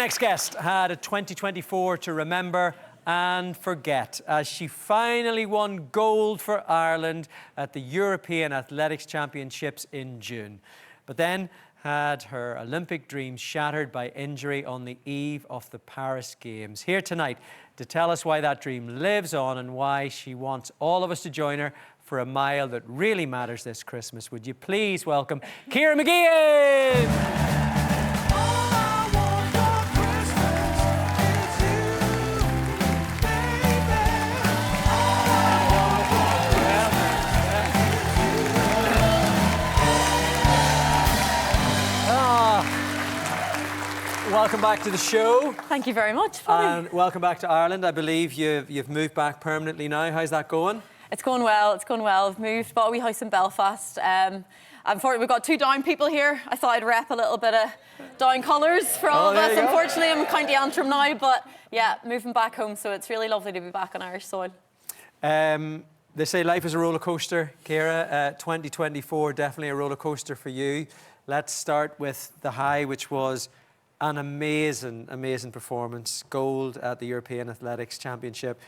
Next guest had a 2024 to remember and forget as she finally won gold for Ireland at the European Athletics Championships in June. But then had her Olympic dreams shattered by injury on the eve of the Paris Games. Here tonight to tell us why that dream lives on and why she wants all of us to join her for a mile that really matters this Christmas. Would you please welcome Ciara Mageean? Welcome back to the show. Thank you very much, Polly. And welcome back to Ireland. I believe you've moved back permanently now. How's that going? It's going well. It's going well. I've moved, bought a wee house in Belfast. Unfortunately, we've got two Down people here. I thought I'd rep a little bit of Down colours for all of us. Unfortunately, I'm County Antrim now, but yeah, moving back home. So it's really lovely to be back on Irish soil. They say life is a roller coaster, Ciara. 2024 definitely a roller coaster for you. Let's start with the high, which was an amazing performance. Gold at the European Athletics Championship.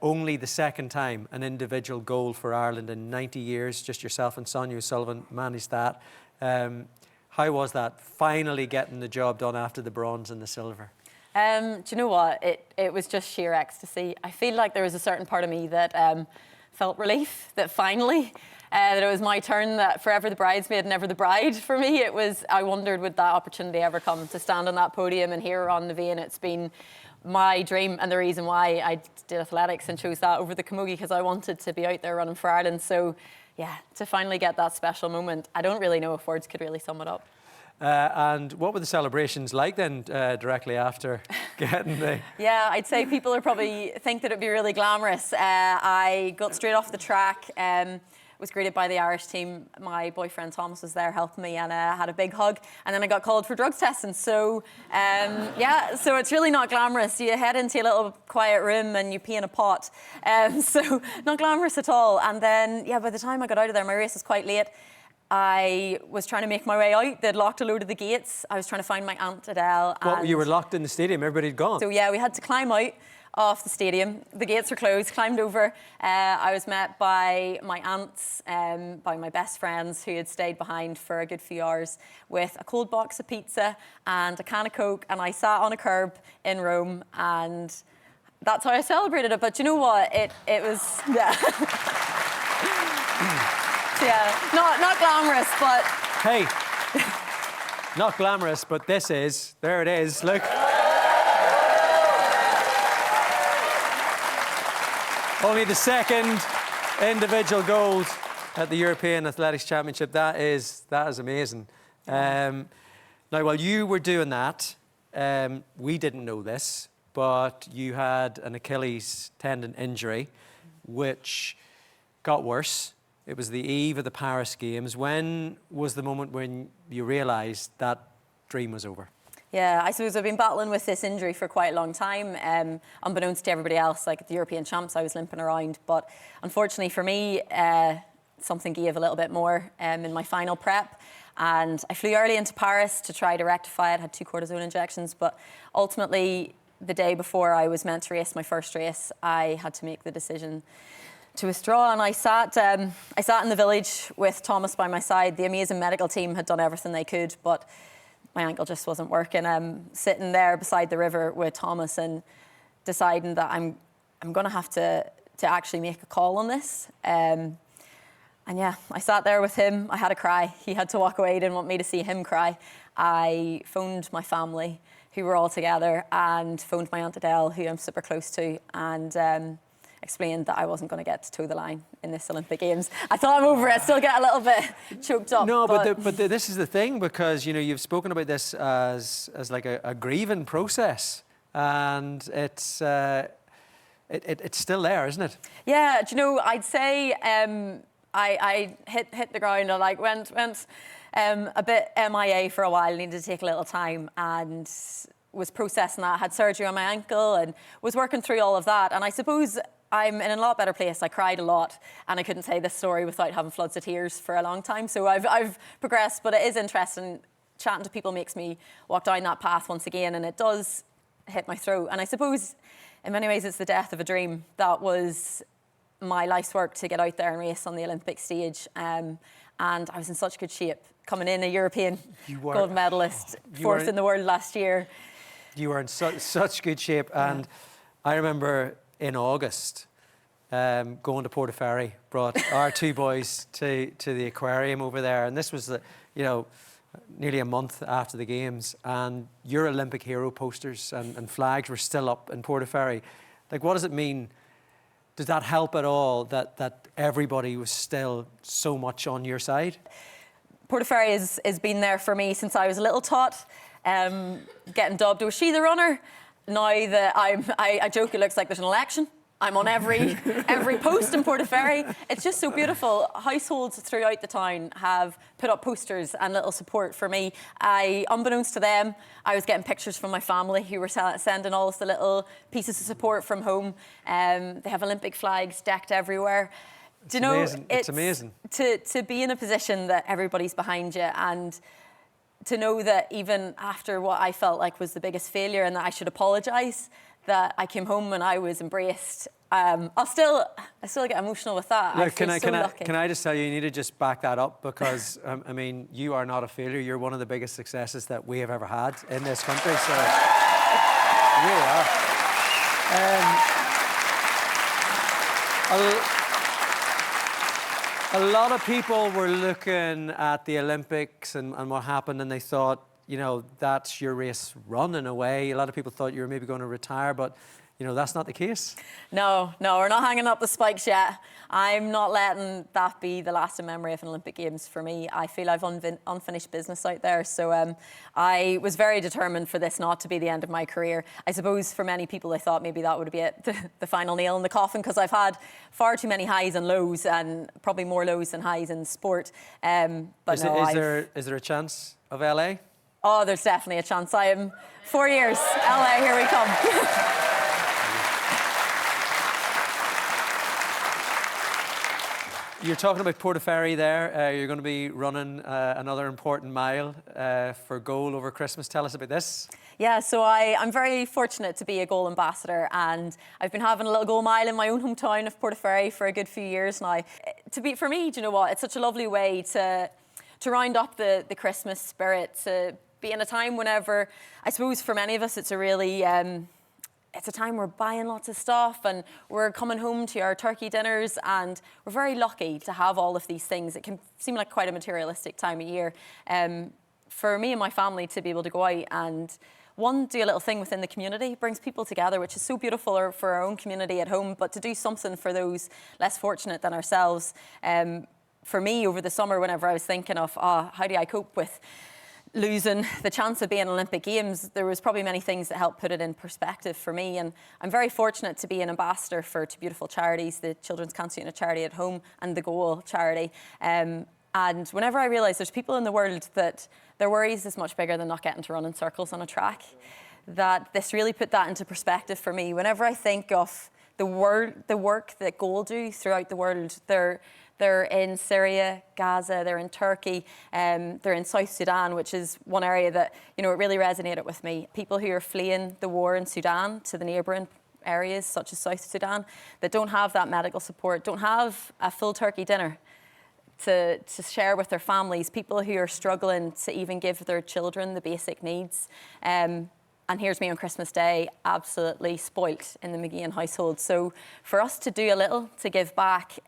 Only the second time an individual gold for Ireland in 90 years. Just yourself and Sonia O'Sullivan managed that. How was that, finally getting the job done after the bronze and the silver? Do you know what? It was just sheer ecstasy. I feel like there was a certain part of me that felt relief that finally that it was my turn, that forever the bridesmaid, never the bride for me. It was, I wondered, would that opportunity ever come to stand on that podium and here on the Vein? It's been my dream and the reason why I did athletics and chose that over the camogie, because I wanted to be out there running for Ireland. So yeah, to finally get that special moment, I don't really know if words could really sum it up. And what were the celebrations like then, directly after getting the... Yeah, I'd say people are probably think that it'd be really glamorous. I got straight off the track, was greeted by the Irish team. My boyfriend Thomas was there helping me and had a big hug. And then I got called for drugs testing. So, yeah, so it's really not glamorous. You head into a little quiet room and you pee in a pot. So not glamorous at all. And then, yeah, by the time I got out of there, my race was quite late. I was trying to make my way out. They'd locked a load of the gates. I was trying to find my Aunt Adele. What, you were locked in the stadium? Everybody had gone? So, yeah, we had to climb out off the stadium. The gates were closed, climbed over. I was met by my aunts, by my best friends who had stayed behind for a good few hours with a cold box of pizza and a can of Coke, and I sat on a curb in Rome, and that's how I celebrated it. But you know what? It was, yeah. Yeah, not glamorous, but... Hey, not glamorous, but this is. There it is, look. Only the second individual gold at the European Athletics Championship. That is amazing. Now, while you were doing that, we didn't know this, but you had an Achilles tendon injury, which got worse. It was the eve of the Paris Games. When was the moment when you realised that dream was over? Yeah, I suppose I've been battling with this injury for quite a long time. Unbeknownst to everybody else, like at the European Champs, I was limping around. But unfortunately for me, something gave a little bit more in my final prep. And I flew early into Paris to try to rectify it, had 2 cortisone injections. But ultimately, the day before I was meant to race my first race, I had to make the decision to withdraw, and I sat in the village with Thomas by my side. The amazing medical team had done everything they could, but my ankle just wasn't working. I'm sitting there beside the river with Thomas and deciding that I'm going to have to actually make a call on this. And yeah, I sat there with him. I had a cry. He had to walk away. He didn't want me to see him cry. I phoned my family, who were all together, and phoned my Aunt Adele, who I'm super close to, and explained that I wasn't going to get to toe the line in this Olympic Games. I thought I'm over it. I still get a little bit choked up. No, but this is the thing, because you know you've spoken about this as like a grieving process, and it's still there, isn't it? Yeah, do you know? I'd say I hit the ground. I like went a bit MIA for a while. Needed to take a little time and was processing that. Had surgery on my ankle and was working through all of that. And I suppose I'm in a lot better place. I cried a lot, and I couldn't say this story without having floods of tears for a long time. So I've progressed, but it is interesting chatting to people makes me walk down that path once again, and it does hit my throat. And I suppose in many ways it's the death of a dream. That was my life's work, to get out there and race on the Olympic stage. And I was in such good shape, coming in a European gold medalist, fourth in the world last year. You were in such good shape. And I remember in August going to Portaferry, brought our two boys to the aquarium over there. And this was, nearly a month after the Games. And your Olympic hero posters and flags were still up in Portaferry. Like, what does it mean? Does that help at all that everybody was still so much on your side? Portaferry has been there for me since I was a little tot, getting dubbed, was she the runner? Now that I joke, it looks like there's an election. I'm on every post in Portaferry. It's just so beautiful. Households throughout the town have put up posters and little support for me. Unbeknownst to them, I was getting pictures from my family who were sending all of the little pieces of support from home. They have Olympic flags decked everywhere. Do you know, amazing. It's amazing. To be in a position that everybody's behind you, and to know that even after what I felt like was the biggest failure and that I should apologise, that I came home and I was embraced. I still get emotional with that. Look, can I just tell you, you need to just back that up, because I mean, you are not a failure. You're one of the biggest successes that we have ever had in this country. So you really are. A lot of people were looking at the Olympics and what happened, and they thought, that's your race run in a way. A lot of people thought you were maybe going to retire, but, that's not the case. No, we're not hanging up the spikes yet. I'm not letting that be the lasting memory of an Olympic Games for me. I feel I've unfinished business out there. So I was very determined for this not to be the end of my career. I suppose for many people, they thought maybe that would be it, the final nail in the coffin, because I've had far too many highs and lows, and probably more lows than highs in sport. But is there a chance of LA? Oh, there's definitely a chance. I am 4 years. LA, here we come. You're talking about Portaferry there. You're going to be running another important mile for goal over Christmas. Tell us about this. Yeah, so I'm very fortunate to be a goal ambassador, and I've been having a little goal mile in my own hometown of Portaferry for a good few years now. For me, do you know what? It's such a lovely way to round up the Christmas spirit, to be in a time whenever, I suppose for many of us, it's a really, it's a time we're buying lots of stuff and we're coming home to our turkey dinners, and we're very lucky to have all of these things. It can seem like quite a materialistic time of year. For me and my family to be able to go out and do a little thing within the community brings people together, which is so beautiful for our own community at home, but to do something for those less fortunate than ourselves. For me, over the summer, whenever I was thinking of, how do I cope with losing the chance of being Olympic Games, there was probably many things that helped put it in perspective for me. And I'm very fortunate to be an ambassador for two beautiful charities, the Children's Cancer Unit charity at home and the Goal charity. And whenever I realise there's people in the world that their worries is much bigger than not getting to run in circles on a track, that this really put that into perspective for me. Whenever I think of the work that Goal do throughout the world, they're in Syria, Gaza, they're in Turkey, they're in South Sudan, which is one area that, it really resonated with me. People who are fleeing the war in Sudan to the neighbouring areas, such as South Sudan, that don't have that medical support, don't have a full turkey dinner to share with their families, people who are struggling to even give their children the basic needs. And here's me on Christmas Day, absolutely spoilt in the Mageean household. So for us to do a little, to give back,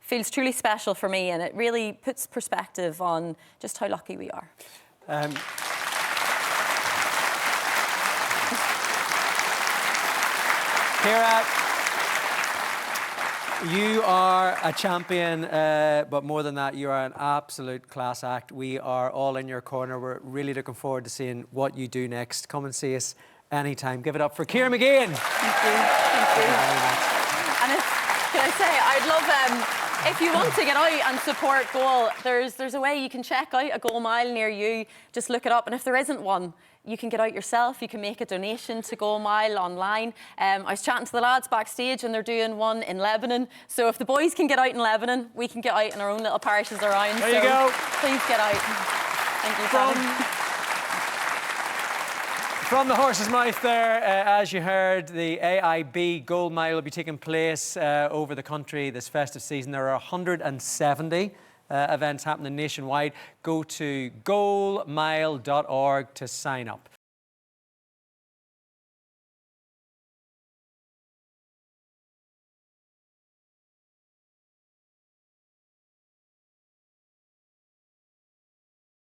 feels truly special for me, and it really puts perspective on just how lucky we are. Ciara, you are a champion, but more than that, you are an absolute class act. We are all in your corner. We're really looking forward to seeing what you do next. Come and see us anytime. Give it up for Ciara Mageean. Thank you. And can I say, I'd love... if you want to get out and support Goal, there's a way you can check out a Goal mile near you. Just look it up, and if there isn't one, you can get out yourself. You can make a donation to Goal Mile online. I was chatting to the lads backstage, and they're doing one in Lebanon. So if the boys can get out in Lebanon, we can get out in our own little parishes around. There you go. Please get out. Thank you, Paddy. From the horse's mouth there, as you heard, the AIB Gold Mile will be taking place over the country this festive season. There are 170 events happening nationwide. Go to goalmile.org to sign up.